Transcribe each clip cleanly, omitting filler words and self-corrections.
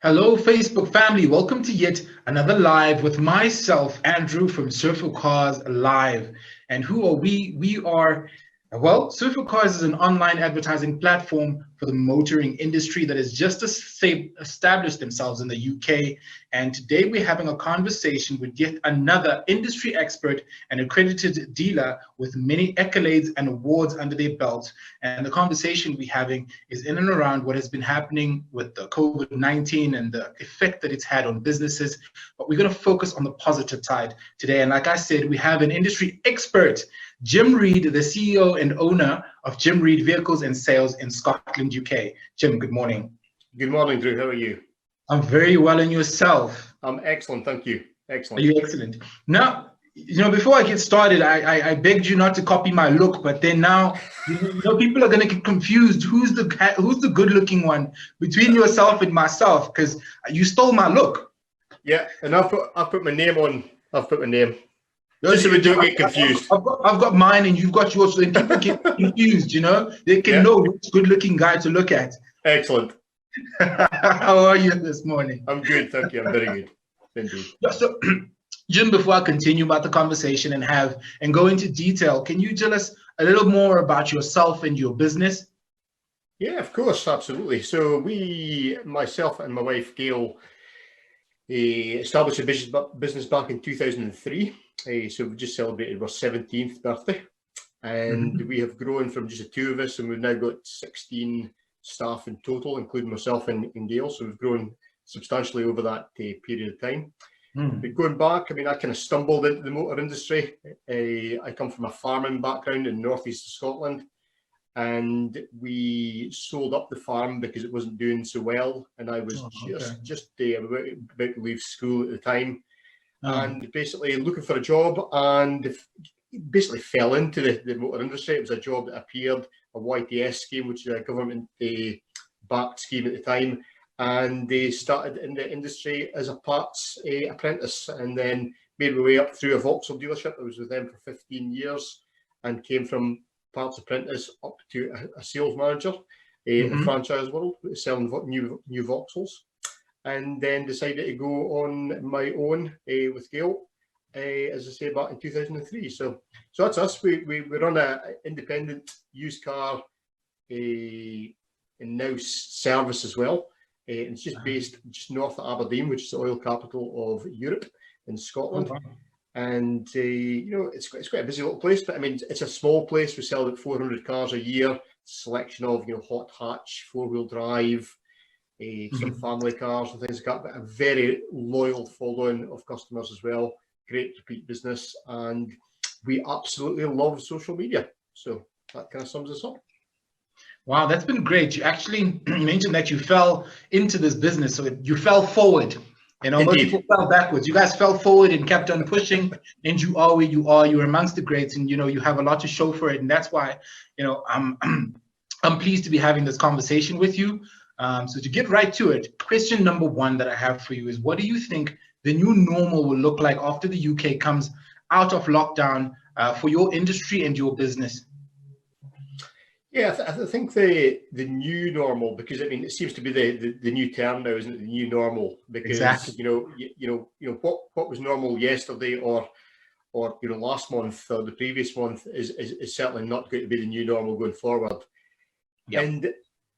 Hello, Facebook family. Welcome to yet another live with myself, Andrew from Surf4cars Live. And who are we? Surf4cars is an online advertising platform for the motoring industry that has just established themselves in the UK. And today we're having a conversation with yet another industry expert and accredited dealer with many accolades and awards under their belt. And the conversation we're having is in and around what has been happening with the COVID-19 and the effect that it's had on businesses. But we're going to focus on the positive side today. And like I said, we have an industry expert, Jim Reid, the CEO and owner of Jim Reid Vehicles and Sales in Scotland, UK. Jim, good morning. Good morning, Drew. How are you? I'm very well, and yourself? I'm excellent, thank you. Excellent. Are you excellent? Now, before I get started, I begged you not to copy my look, but then now, people are going to get confused. Who's the good-looking one between yourself and myself? Because you stole my look. Yeah, and I've put my name on. I've put my name. Just so we don't get confused. I've got mine and you've got yours, so then people get confused, They can know which good-looking guy to look at. Excellent. How are you this morning? I'm good, thank you. I'm very good. Indeed. Yeah, so, Jim, before I continue about the conversation and go into detail, can you tell us a little more about yourself and your business? Yeah, of course, absolutely. So myself and my wife, Gail, established a business back in 2003. So we just celebrated our 17th birthday, and we have grown from just the two of us, and we've now got 16 staff in total, including myself and Gail. So we've grown substantially over that period of time. But going back, I kind of stumbled into the motor industry. I come from a farming background in northeast of Scotland, and we sold up the farm because it wasn't doing so well, and I was just about to leave school at the time, and basically looking for a job, and basically fell into the motor industry. It was a job that appeared, a YTS scheme, which is a government backed scheme at the time, and they started in the industry as a parts apprentice, and then made my way up through a Vauxhall dealership. I was with them for 15 years and came from parts apprentice up to a sales manager in the franchise world, selling new Vauxhalls, and then decided to go on my own with Gail, as I say, back in 2003. So that's us. We run an independent used car and now service as well. It's just based just north of Aberdeen, which is the oil capital of Europe, in Scotland. And it's quite a busy little place, but it's a small place. We sell about 400 cars a year, selection of hot hatch, 4-wheel drive, some family cars and things like that, but a very loyal following of customers as well. Great repeat business, and we absolutely love social media. So that kind of sums us up. Wow, that's been great. You actually mentioned that you fell into this business, so you fell forward. Most people fell backwards. You guys fell forward and kept on pushing, and you are where you are. You're amongst the greats, and you have a lot to show for it. And that's why, I'm pleased to be having this conversation with you. So to get right to it, question number one that I have for you is, what do you think the new normal will look like after the UK comes out of lockdown for your industry and your business? Yeah, I think the new normal, because it seems to be the new term now, isn't it? The new normal, because exactly. What was normal yesterday or last month or the previous month is certainly not going to be the new normal going forward. Yep. And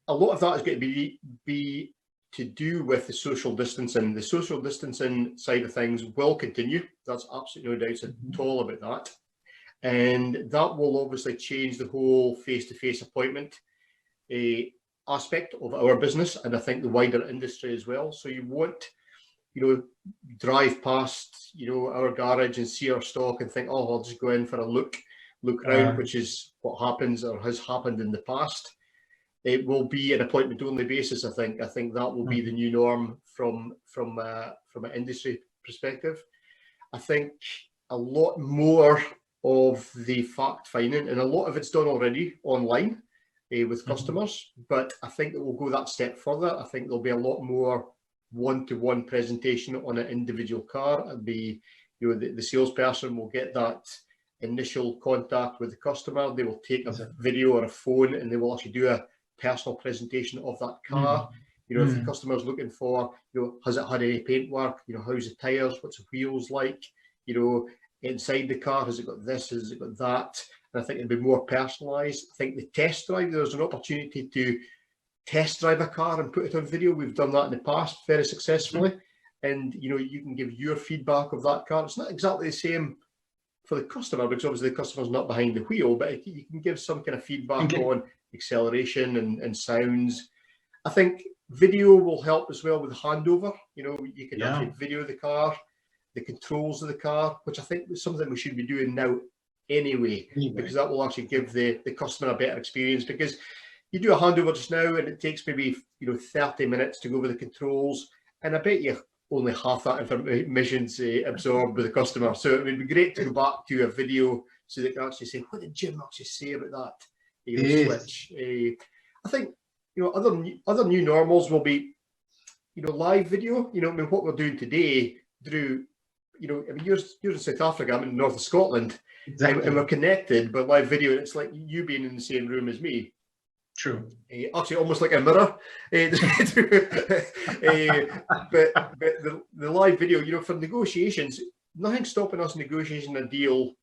a lot of that is going to be to do with the social distancing. The social distancing side of things will continue. That's absolutely no doubt at all about that. And that will obviously change the whole face-to-face appointment aspect of our business, and I think the wider industry as well. So you won't, drive past, our garage and see our stock and think, oh, I'll just go in for a look around, which is what happens or has happened in the past. It will be an appointment-only basis. I think that will be the new norm from an industry perspective. I think a lot more of the fact finding, and a lot of it's done already online with customers, but I think it will go that step further. I think there'll be a lot more one-to-one presentation on an individual car. It'll be, the salesperson will get that initial contact with the customer. They will take a video or a phone, and they will actually do a personal presentation of that car. You know, if the customer's looking for, you know, has it had any paintwork? You know, how's the tyres? What's the wheels like? You know, inside the car, has it got this? Has it got that? And I think it'd be more personalised. I think the test drive, there's an opportunity to test drive a car and put it on video. We've done that in the past very successfully. And, you know, you can give your feedback of that car. It's not exactly the same for the customer, because obviously the customer's not behind the wheel, but you can give some kind of feedback on acceleration and sounds. I think video will help as well with handover. You know, you can actually video the car, the controls of the car, which I think is something we should be doing now anyway, because that will actually give the customer a better experience. Because you do a handover just now and it takes maybe, you know, 30 minutes to go over the controls, and I bet you only half that information's absorbed with the customer. So it would be great to go back to a video so they can actually say, what did Jim actually say about that, you know, switch? I think, you know, other new normals will be, you know, live video. You know, I mean, what we're doing today, Drew, you know, I mean, you're in South Africa, I'm in the north of Scotland, and we're connected by live video, and it's like you being in the same room as me. True. Actually, almost like a mirror. But the live video, you know, for negotiations, nothing's stopping us negotiating a deal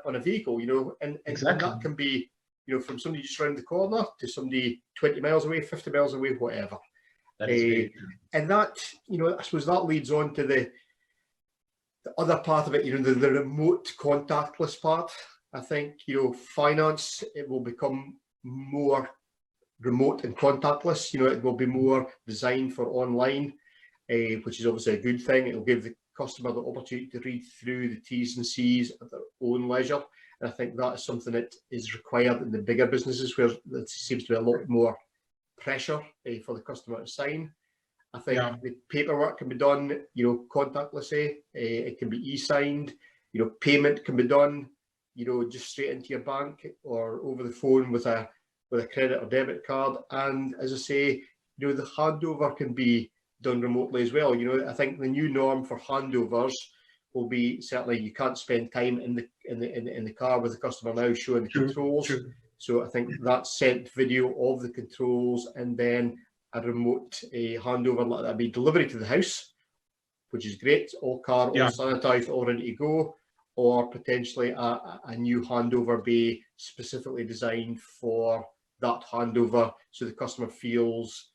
on a vehicle, you know, and that can be, you know, from somebody just around the corner to somebody 20 miles away, 50 miles away, whatever. And that, you know, I suppose that leads on to the other part of it, you know, the remote contactless part. I think, you know, finance, it will become more remote and contactless. You know, it will be more designed for online, which is obviously a good thing. It'll give the customer the opportunity to read through the T's and C's at their own leisure. And I think that is something that is required in the bigger businesses, where there seems to be a lot more pressure for the customer to sign. I think the paperwork can be done, you know, contactlessly. It can be e-signed. You know, payment can be done, you know, just straight into your bank or over the phone with a credit or debit card. And as I say, you know, the handover can be done remotely as well. You know, I think the new norm for handovers will be, certainly you can't spend time in the car with the customer now showing the controls. So I think that sent video of the controls, and then a remote handover, like that be delivery to the house, which is great. All car, all sanitized, all ready to go. Or potentially a new handover bay specifically designed for that handover, so the customer feels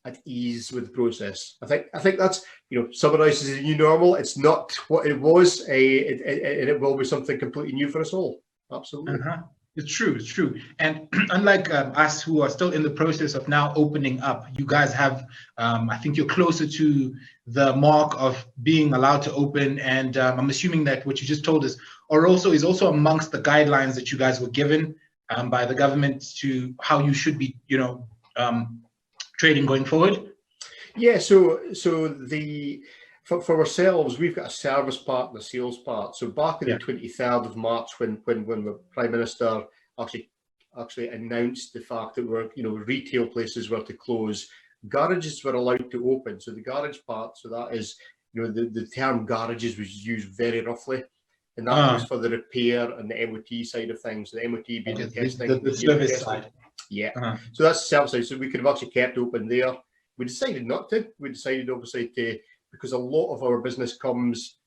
at ease with the process. I think that's, you know, summarizes the new normal. It's not what it was, and it will be something completely new for us all. Absolutely. It's true. And unlike us who are still in the process of now opening up, you guys have, I think you're closer to the mark of being allowed to open. And I'm assuming that what you just told us is also amongst the guidelines that you guys were given by the government to how you should be, you know, trading going forward. Yeah. So for ourselves, we've got a service part and a sales part. So back on the 23rd of March, when the Prime Minister actually announced the fact that retail places were to close, garages were allowed to open. So the garage part, so that is, you know, the term garages was used very roughly, and that was for the repair and the MOT side of things. The MOT being the testing, the service side. Yeah. So that's the service side. So we could have actually kept open there. We decided not to. We decided obviously to, because a lot of our business comes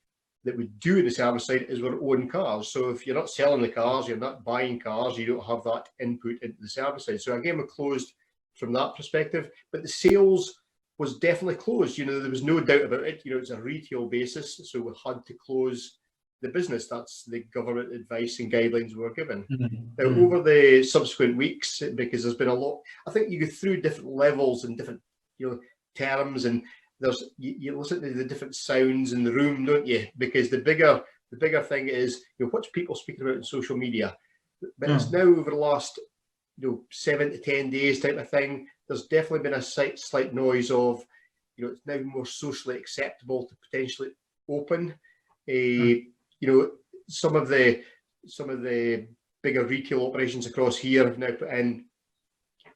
that we do in the service side is our own cars. So if you're not selling the cars, you're not buying cars, you don't have that input into the service side. So again, we're closed from that perspective, but the sales was definitely closed. You know, there was no doubt about it. You know, it's a retail basis, so we had to close the business. That's the government advice and guidelines we were given. Now, over the subsequent weeks, because there's been a lot, I think you go through different levels and different, you know, terms, and you listen to the different sounds in the room, don't you? Because the bigger thing is, you know, what's people speaking about in social media. But it's now over the last, you know, 7 to 10 days type of thing. There's definitely been a slight noise of, you know, it's now more socially acceptable to potentially open. You know, some of the bigger retail operations across here have now put in,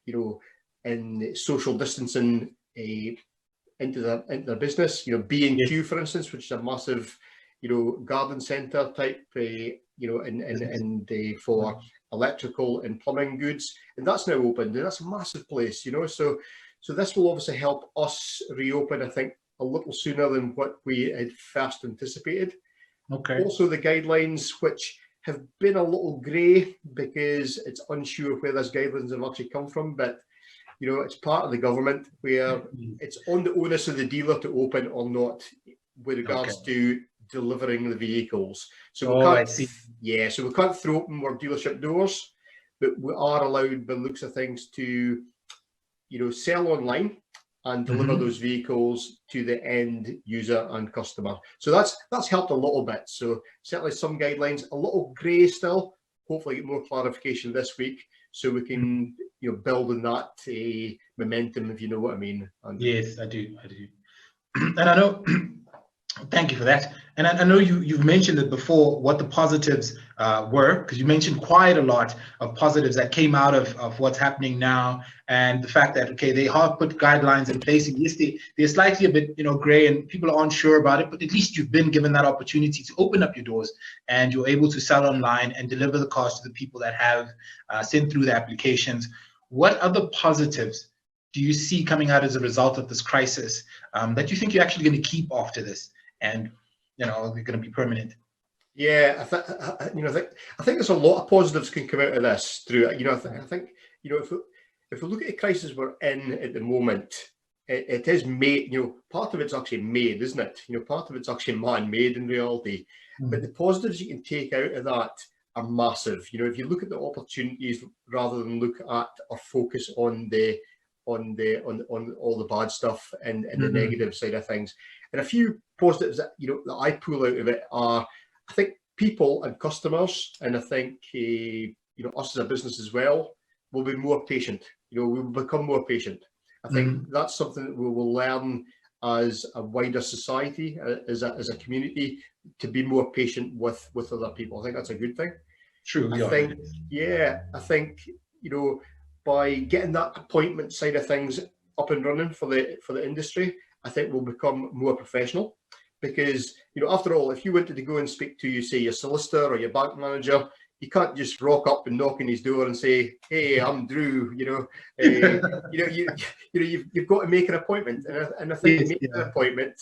you know, in social distancing into their business. You know, B&Q, for instance, which is a massive, you know, garden centre type, you know, and for electrical and plumbing goods, and that's now opened, and that's a massive place, you know. So So this will obviously help us reopen, I think, a little sooner than what we had first anticipated. Okay. Also, the guidelines, which have been a little grey because it's unsure where those guidelines have actually come from, but it's part of the government where it's on the onus of the dealer to open or not with regards to delivering the vehicles. So we can't, I see. Yeah, so we can't throw open more dealership doors, but we are allowed, by the looks of things, to sell online and deliver those vehicles to the end user and customer. So that's helped a little bit. So certainly some guidelines, a little grey still. Hopefully get more clarification this week so we can build on that momentum, if you know what I mean, Andrew. Yes, I do. And I know. Thank you for that. And I know you've mentioned it before, what the positives were, because you mentioned quite a lot of positives that came out of what's happening now, and the fact that, okay, they have put guidelines in place, and yes, they're slightly a bit, gray, and people aren't sure about it, but at least you've been given that opportunity to open up your doors, and you're able to sell online and deliver the cars to the people that have sent through the applications. What other positives do you see coming out as a result of this crisis that you think you're actually going to keep after this? And they're going to be permanent. Yeah, I think there's a lot of positives can come out of this. Through I think if we look at the crisis we're in at the moment, it is made. Part of it's actually made, isn't it? Part of it's actually man-made in reality. But the positives you can take out of that are massive. If you look at the opportunities rather than look at or focus on all the bad stuff and the negative side of things. And a few positives that that I pull out of it are, I think, people and customers, and I think us as a business as well, will be more patient. We will become more patient. I think that's something that we will learn as a wider society, as a community, to be more patient with other people. I think that's a good thing. True. I think by getting that appointment side of things up and running for the industry, I think we'll become more professional. Because after all, if you wanted to go and speak to, say, your solicitor or your bank manager, you can't just rock up and knock on his door and say, "Hey, I'm Drew." You've got to make an appointment, and I think making an appointment,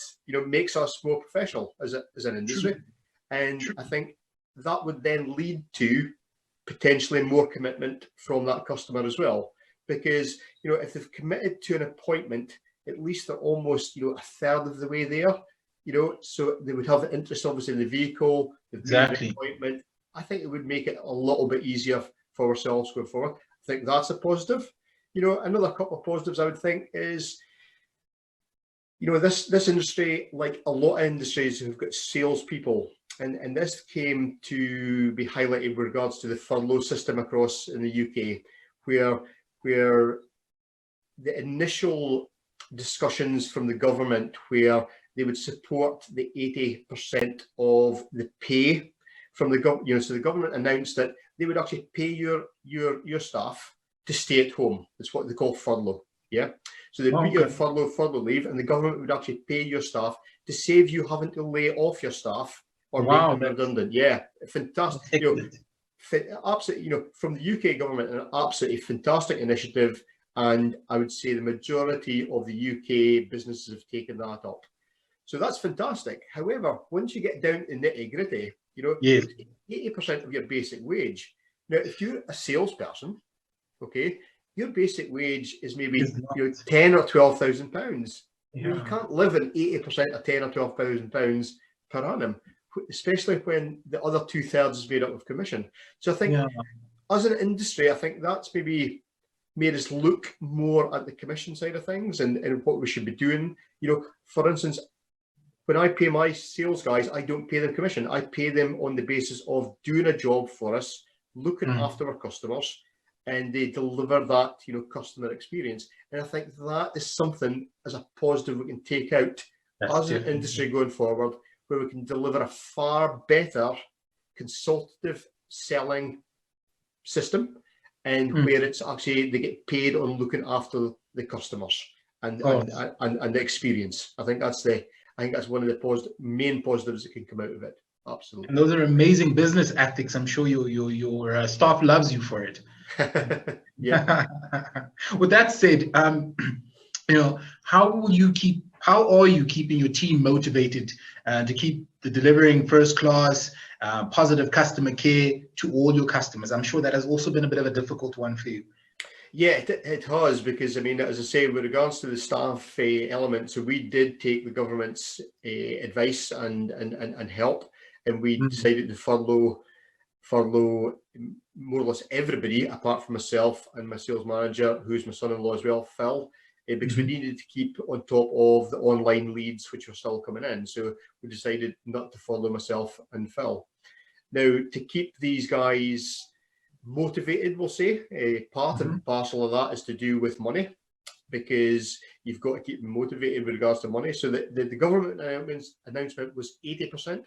makes us more professional as an industry. True. And I think that would then lead to potentially more commitment from that customer as well, because if they've committed to an appointment, at least they're almost a third of the way there. So they would have interest, obviously, in the vehicle, the appointment. I think it would make it a little bit easier for ourselves going forward. I think that's a positive. Another couple of positives I would think is, this industry, like a lot of industries, have got salespeople, and this came to be highlighted with regards to the furlough system across in the UK, where the initial discussions from the government where they would support the 80% of the pay from the government. So the government announced that they would actually pay your staff to stay at home. It's what they call furlough. Yeah. So they'd put you on furlough leave, and the government would actually pay your staff to save you having to lay off your staff or make them redundant. Yeah, fantastic. Absolutely. From the UK government, an absolutely fantastic initiative, and I would say the majority of the UK businesses have taken that up. So that's fantastic. However, once you get down to nitty gritty, 80% of your basic wage. Now, if you're a salesperson, okay, your basic wage is maybe £10,000 or £12,000. You can't live on 80% of £10,000 or £12,000 per annum, especially when the other 2/3 is made up of commission. So I think as an industry, I think that's maybe made us look more at the commission side of things and what we should be doing. For instance, when I pay my sales guys, I don't pay them commission. I pay them on the basis of doing a job for us, looking after our customers, and they deliver that, customer experience. And I think that is something as a positive we can take out as an industry going forward, where we can deliver a far better consultative selling system, and where it's actually they get paid on looking after the customers and the experience. I think that's one of the main positives that can come out of it. Absolutely. And those are amazing business ethics. I'm sure your staff loves you for it. Yeah. With that said, how are you keeping your team motivated to keep delivering first class, positive customer care to all your customers? I'm sure that has also been a bit of a difficult one for you. Yeah, it has, because I mean, as I say, with regards to the staff element, so we did take the government's advice and help, and we decided to furlough more or less everybody apart from myself and my sales manager, who's my son-in-law as well, Phil, because we needed to keep on top of the online leads which were still coming in. So we decided not to furlough myself and Phil. Now, to keep these guys motivated, we'll say, part and parcel of that is to do with money, because you've got to keep them motivated with regards to money. So the government announcement was 80%.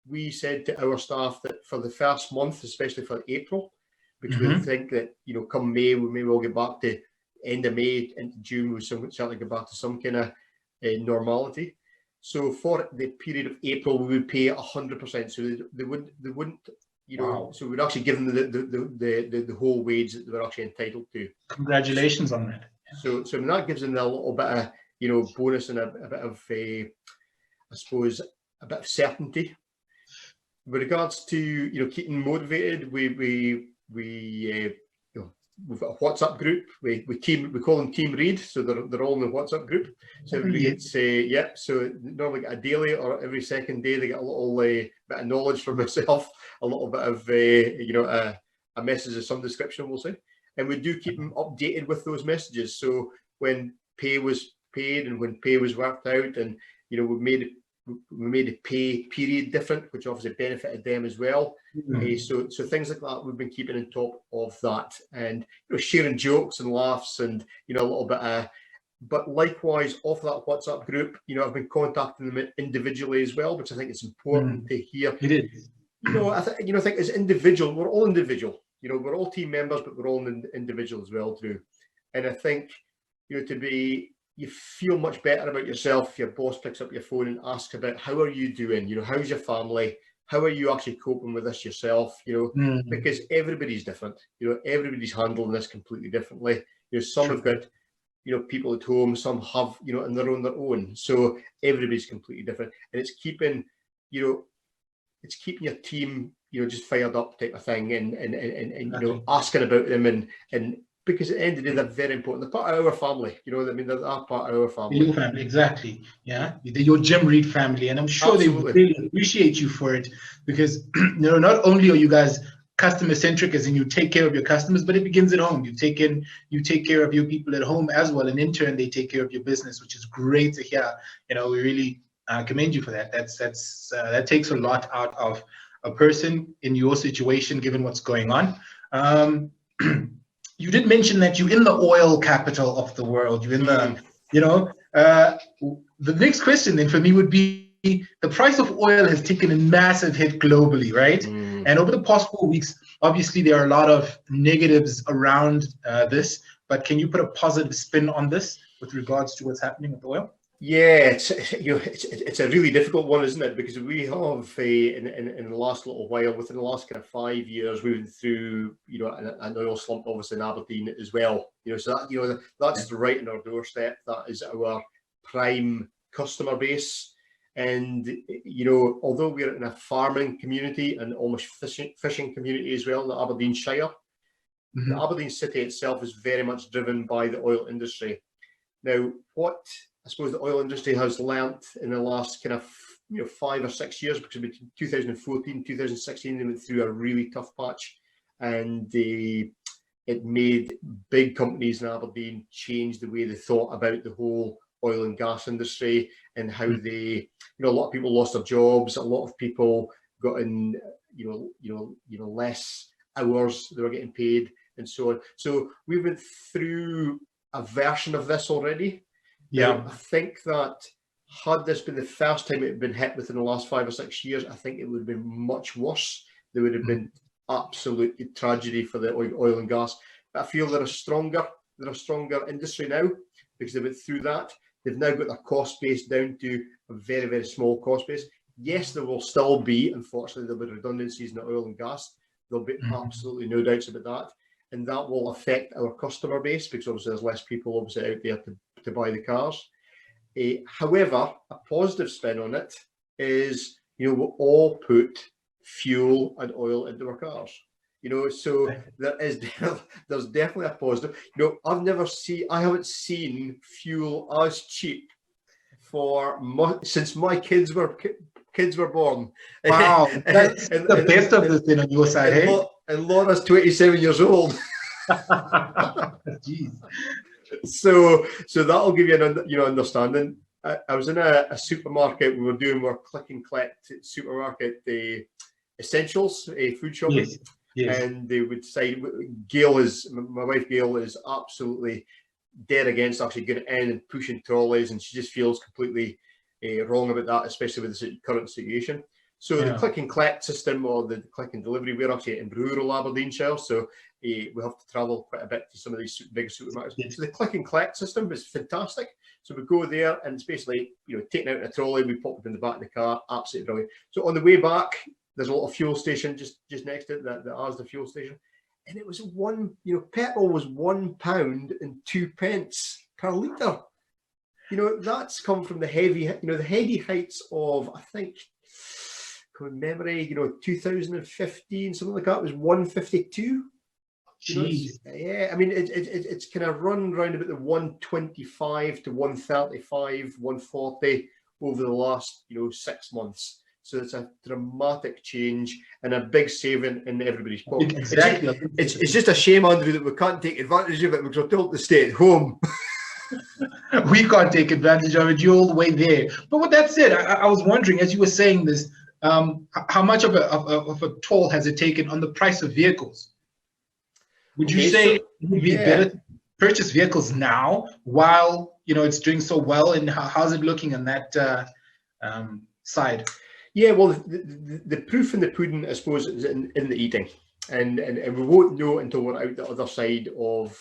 We said to our staff that for the first month, especially for April, because we think that, come May, we may well get back to end of May into June, we certainly get back to some kind of normality. So for the period of April, we would pay 100%. So they wouldn't, Wow. So we'd actually give them the whole wage that they were actually entitled to. Congratulations on that. So that gives them a little bit of, bonus and a bit of, I suppose, a bit of certainty. With regards to, keeping motivated, we've got a WhatsApp group. We call them Team Reid, so they're all in the WhatsApp group. So everybody gets so normally get a daily, or every second day they get a little bit of knowledge from myself, a little bit of a message of some description, we'll say, and we do keep them updated with those messages. So when pay was paid and when pay was worked out, and we made the pay period different, which obviously benefited them as well. So things like that, we've been keeping on top of that, and sharing jokes and laughs, and a little bit. But likewise, off that WhatsApp group, I've been contacting them individually as well, which I think it's important to hear. It is. I think as individual, we're all individual. We're all team members, but we're all individual as well, Drew. And I think you feel much better about yourself if your boss picks up your phone and asks about how are you doing, how's your family, how are you actually coping with this yourself, because everybody's different, everybody's handling this completely differently. Some have got, people at home, some have, and they're on their own. So everybody's completely different, and it's keeping your team, just fired up type of thing, and asking about them, and because at the end of the day, they're very important. They're part of our family. They're part of our family. Your family, exactly. Yeah, they're your Jim Reid family, and I'm sure Absolutely. they really appreciate you for it, because not only are you guys customer centric, as in you take care of your customers, but it begins at home. You take care of your people at home as well, and in turn they take care of your business, which is great to hear. We really commend you for that. That takes a lot out of a person in your situation, given what's going on. You did mention that you're in the oil capital of the world. You're in the, the next question then for me would be, the price of oil has taken a massive hit globally, right? And over the past 4 weeks, obviously there are a lot of negatives around this, but can you put a positive spin on this with regards to what's happening with oil? Yeah, it's a really difficult one, isn't it? Because we have in the last little while, within the last kind of 5 years, we went through an oil slump, obviously in Aberdeen as well. So that that's right on our doorstep. That is our prime customer base, and although we're in a farming community and almost fishing community as well in the Aberdeen Shire, the Aberdeen city itself is very much driven by the oil industry. Now, what I suppose the oil industry has learnt in the last kind of 5 or 6 years, because between 2014 and 2016 they went through a really tough patch, and it made big companies in Aberdeen change the way they thought about the whole oil and gas industry, and how they, a lot of people lost their jobs, a lot of people got in, less hours they were getting paid, and so on. So we went through a version of this already. Yeah, I think that had this been the first time it had been hit within the last 5 or 6 years, I think it would have been much worse. There would have been absolute tragedy for the oil and gas. But I feel they're a stronger industry now, because they went through that. They've now got their cost base down to a very, very small cost base. Yes, there will still be, unfortunately, there'll be redundancies in the oil and gas. There'll be absolutely no doubts about that. And that will affect our customer base, because obviously there's less people obviously out there to to buy the cars. However, a positive spin on it is, we all put fuel and oil into our cars. So there's definitely a positive. I haven't seen fuel as cheap since my kids were born. Wow, that's the best of this thing on your side, hey? And Laura's 27 years old. Jeez. So that'll give you an understanding. I was in a supermarket. We were doing our click and collect supermarket, the essentials, food shopping. Yes. Yes. And they would say, my wife Gail is absolutely dead against actually going in and pushing trolleys, and she just feels completely wrong about that, especially with the current situation. So the click and collect system, or the click and delivery, we're actually in rural Aberdeenshire, so we have to travel quite a bit to some of these big supermarkets. Yes. So the click and collect system is fantastic. So we go there, and it's basically taking out a trolley, we pop it in the back of the car, absolutely brilliant. So on the way back, there's a little fuel station just next to it, the Asda fuel station, and it was petrol was £1.02 per litre. That's come from the heady heights of, I think, from memory, 2015, something like that, was 152. Yeah, I mean, it's kind of run around about the 125 to 135, 140 over the last 6 months. So it's a dramatic change and a big saving in everybody's pocket. Exactly. It's just a shame, Andrew, that we can't take advantage of it because we're told to stay at home. We can't take advantage of it. You're all the way there. But with that said, I was wondering, as you were saying this, how much of a toll has it taken on the price of vehicles? Would you say it would be better to purchase vehicles now while it's doing so well? And how's it looking on that side? Yeah, well, the proof in the pudding, I suppose, is in the eating, and we won't know until we're out the other side of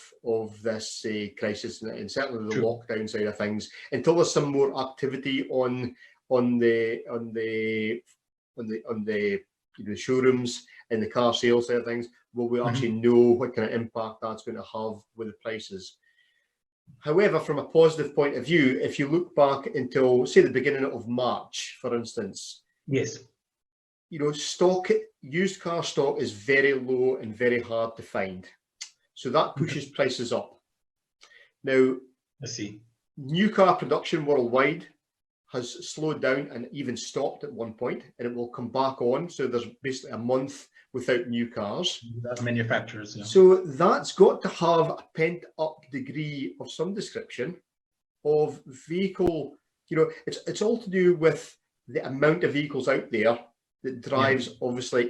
this crisis, and certainly the lockdown side of things. Until there's some more activity on the showrooms and the car sales side of things, will we actually know what kind of impact that's going to have with the prices. However, from a positive point of view, if you look back until, say, the beginning of March, for instance. Yes. Used car stock is very low and very hard to find. So that pushes prices up. Now, I see. New car production worldwide has slowed down and even stopped at one point, and it will come back on. So there's basically a month without new cars. Without manufacturers. Yeah. So that's got to have a pent-up degree of some description of vehicle. It's all to do with the amount of vehicles out there that drives, obviously,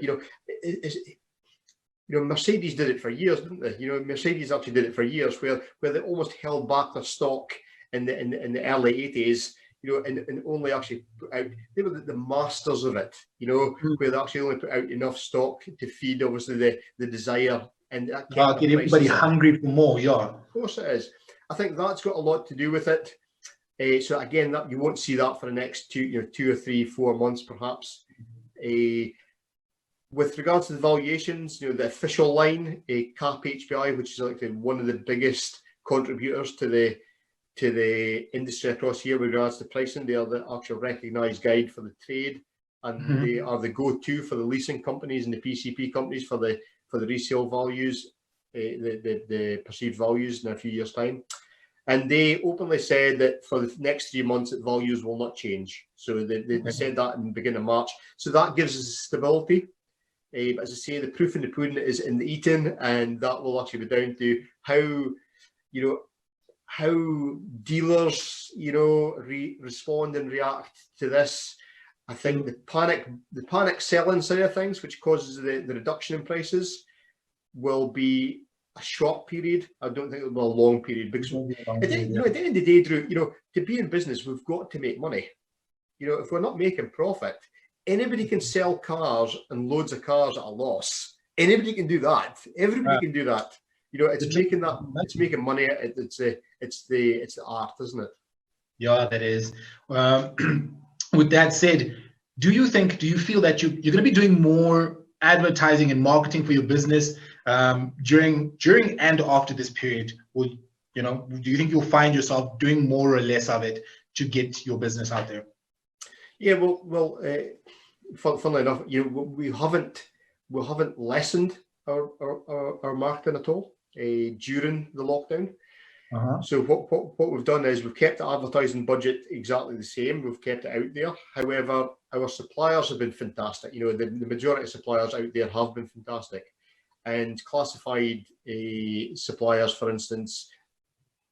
Mercedes did it for years, didn't they? Mercedes actually did it for years, where they almost held back their stock in the early 80s, and only actually put out, they were the masters of it, where they actually only put out enough stock to feed, obviously, the desire, and that get everybody hungry for more. Yeah, of course it is. I think that's got a lot to do with it. So again, that you won't see that for the next 2 or 3, 4 months, perhaps. With regards to the valuations, the official line, CAP HPI, which is like one of the biggest contributors to the industry across here with regards to pricing. They are the actual recognised guide for the trade, and they are the go-to for the leasing companies and the PCP companies for the resale values, the perceived values in a few years' time. And they openly said that for the next 3 months, that values will not change. So they said that in the beginning of March. So that gives us stability. But as I say, the proof in the pudding is in the eating, and that will actually be down to how dealers, respond and react to this. I think the panic selling side of things, which causes the reduction in prices, will be a short period. I don't think it'll be a long period, because at the end of the day, Drew, to be in business, we've got to make money. If we're not making profit, anybody can sell cars and loads of cars at a loss. Anybody can do that. Everybody can do that. It's making that. It's making money. It's the art, isn't it? Yeah, that is. With that said, do you feel that you're going to be doing more advertising and marketing for your business during and after this period? Will You know, do you think you'll find yourself doing more or less of it to get your business out there? Yeah, funnily enough, you know, we haven't lessened our marketing at all during the lockdown. So what we've done is we've kept the advertising budget exactly the same. We've kept it out there. However, our suppliers have been fantastic. You know, the majority of suppliers out there have been fantastic. And classified suppliers, for instance,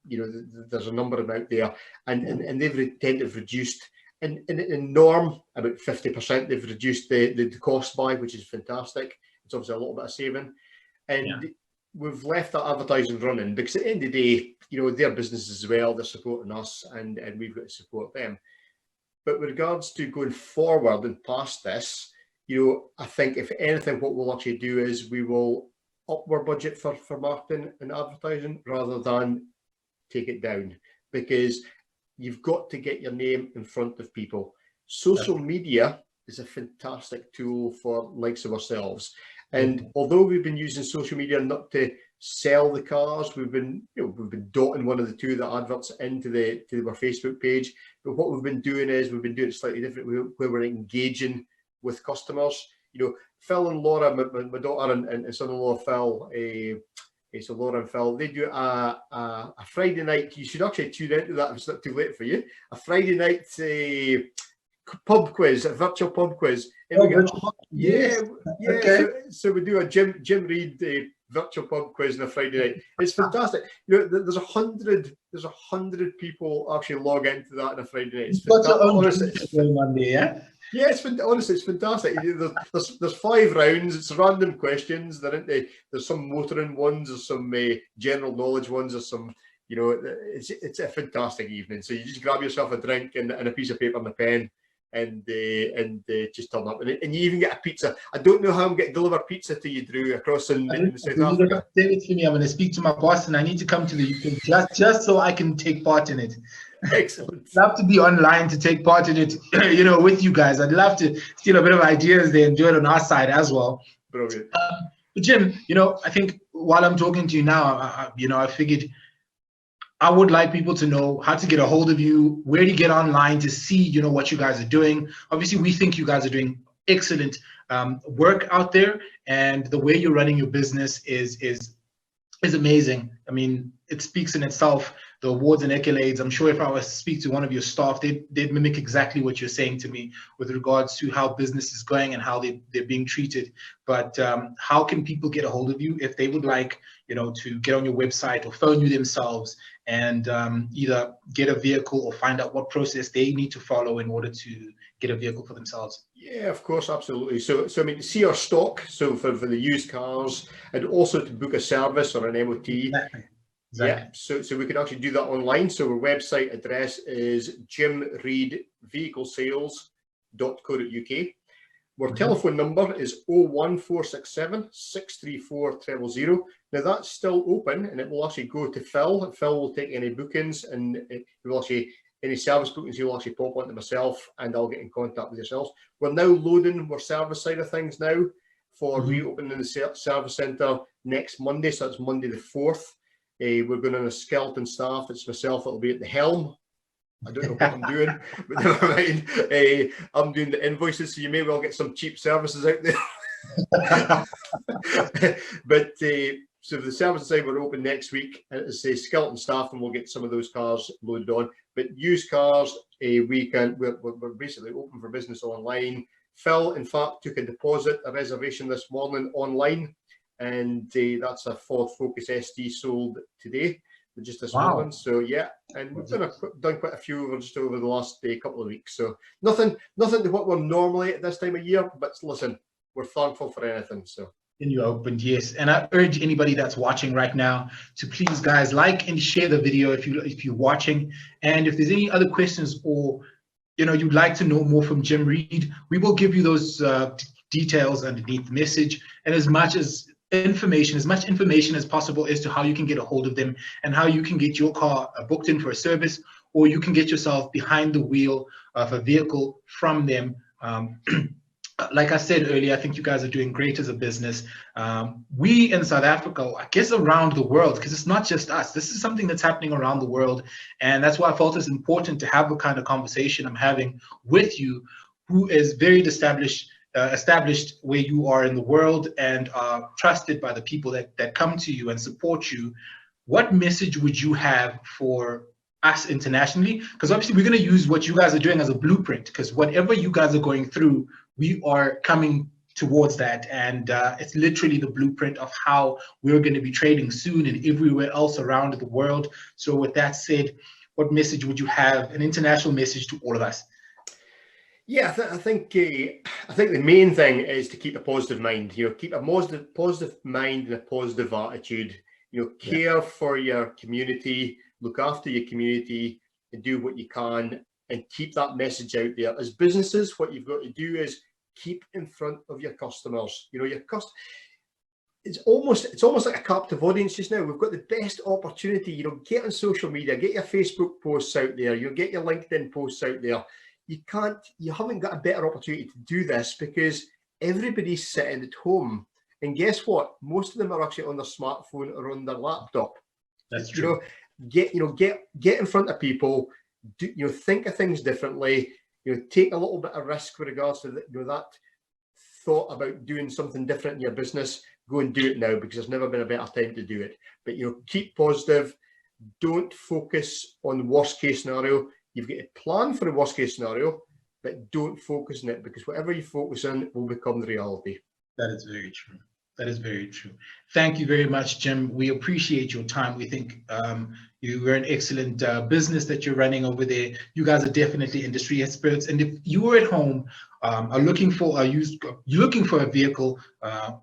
you know, there's a number of them out there, and they've tend to have reduced in norm about 50%. They've reduced the cost by, which is fantastic. It's obviously a little bit of saving, and we've left that advertising running because at the end of the day, you know, their businesses as well, they're supporting us, and we've got to support them. But with regards to going forward and past this, you know, I think if anything, what we'll actually do is we will up our budget for marketing and advertising rather than take it down, because you've got to get your name in front of people. Social media is a fantastic tool for likes of ourselves. And although we've been using social media not to sell the cars, we've been dotting one of the two of the adverts into our Facebook page. But what we've been doing is we've been doing it slightly different, where we're engaging with customers. You know, Phil and Laura, my daughter and son-in-law Phil, so Laura and Phil, they do a Friday night. You should actually tune into that if it's not too late for you. A Friday night pub quiz, a virtual pub quiz. Okay. So we do a Jim Reid virtual pub quiz on a Friday night. It's fantastic. You know, there's 100 people actually log into that on a Friday night. It's fantastic. Yeah, honestly, it's fantastic. There's 5 rounds. It's random questions. There's some motoring ones. There's some general knowledge ones. There's some, you know, it's a fantastic evening. So you just grab yourself a drink and a piece of paper and a pen, and just turn up. And you even get a pizza. I don't know how I'm getting delivered pizza to you, Drew, across in South Africa. Send it to me. I'm going to speak to my boss, and I need to come to the UK just so I can take part in it. Excellent. I'd love to be online to take part in it, you know, with you guys. I'd love to steal a bit of ideas there and do it on our side as well. Brilliant. But Jim, you know, I think while I'm talking to you now, I figured I would like people to know how to get a hold of you, where to get online to see, you know, what you guys are doing. Obviously, we think you guys are doing excellent work out there, and the way you're running your business is amazing. I mean, it speaks in itself. The awards and accolades, I'm sure if I was to speak to one of your staff, they'd mimic exactly what you're saying to me with regards to how business is going and how they're being treated. But how can people get a hold of you if they would like, you know, to get on your website or phone you themselves and either get a vehicle or find out what process they need to follow in order to get a vehicle for themselves? Yeah, of course, absolutely. So I mean, to see our stock, so for the used cars, and also to book a service or an MOT. Exactly. Yeah, so we can actually do that online. So our website address is jimreidvehiclesales.co.uk. Our telephone number is 01467 634 000. Now that's still open, and it will actually go to Phil. Phil will take any bookings, and it will actually, any service bookings, he'll actually pop onto myself, and I'll get in contact with yourselves. We're now loading our service side of things now for reopening the service centre next Monday. So that's Monday the 4th. We're going on a skeleton staff. It's myself that'll be at the helm. I don't know what I'm doing, but never mind. I'm doing the invoices, so you may well get some cheap services out there. But so the service side we're open next week. It's a skeleton staff, and we'll get some of those cars loaded on. But used cars, we're basically open for business online. Phil, in fact, took a deposit, a reservation this morning online. And that's a Ford Focus ST sold today, just this morning. So yeah, and we've done quite a few over the last couple of weeks. So nothing to what we're normally at this time of year. But listen, we're thankful for anything. So. And you opened, yes. And I urge anybody that's watching right now to please, guys, like and share the video if you're watching. And if there's any other questions or you'd like to know more from Jim Reid, we will give you those details underneath the message, and as much information as possible as to how you can get a hold of them and how you can get your car booked in for a service, or you can get yourself behind the wheel of a vehicle from them like I said earlier, I think you guys are doing great as a business. We in South Africa, I guess around the world, because it's not just us. This is something that's happening around the world. And that's why I felt it's important to have the kind of conversation I'm having with you, who is very established where you are in the world and are trusted by the people that come to you and support you. What message would you have for us internationally? Because obviously we're going to use what you guys are doing as a blueprint, because whatever you guys are going through, we are coming towards that. And it's literally the blueprint of how we're going to be trading soon and everywhere else around the world. So with that said, what message would you have, an international message to all of us? Yeah, I think the main thing is to keep a positive mind. Keep a positive mind and a positive attitude. Care for your community, look after your community, and do what you can, and keep that message out there. As businesses, what you've got to do is keep in front of your customers. It's almost like a captive audience just now. We've got the best opportunity. Get on social media, get your Facebook posts out there. Get your LinkedIn posts out there. You haven't got a better opportunity to do this because everybody's sitting at home. And guess what? Most of them are actually on their smartphone or on their laptop. That's true. Get in front of people. Think of things differently. Take a little bit of risk with regards to that thought about doing something different in your business. Go and do it now, because there's never been a better time to do it. But keep positive. Don't focus on the worst case scenario. You've got to plan for the worst case scenario, but don't focus on it, because whatever you focus on will become the reality. That is very true. That is very true. Thank you very much, Jim. We appreciate your time. We think you're an excellent business that you're running over there. You guys are definitely industry experts. And if you are at home, are looking for a vehicle,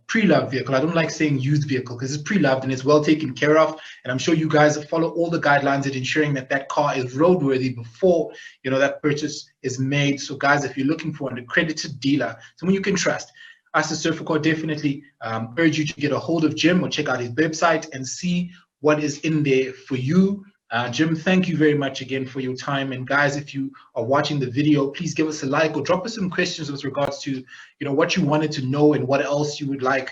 pre-loved vehicle. I don't like saying used vehicle because it's pre-loved and it's well taken care of. And I'm sure you guys follow all the guidelines at ensuring that car is roadworthy before that purchase is made. So guys, if you're looking for an accredited dealer, someone you can trust, us at Surf4cars definitely urge you to get a hold of Jim or check out his website and see what is in there for you. Jim, thank you very much again for your time. And guys, if you are watching the video, please give us a like or drop us some questions with regards to what you wanted to know and what else you would like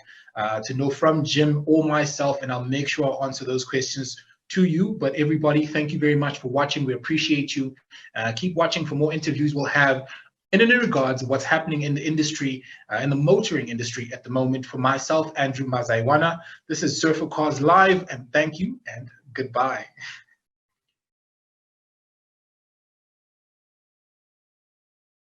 to know from Jim or myself, and I'll make sure I'll answer those questions to you. But everybody, thank you very much for watching. We appreciate you. Keep watching for more interviews we'll have in regards of what's happening in the industry, in the motoring industry at the moment. For myself, Andrew Mazaiwana, this is Surf4cars Live, and thank you and goodbye.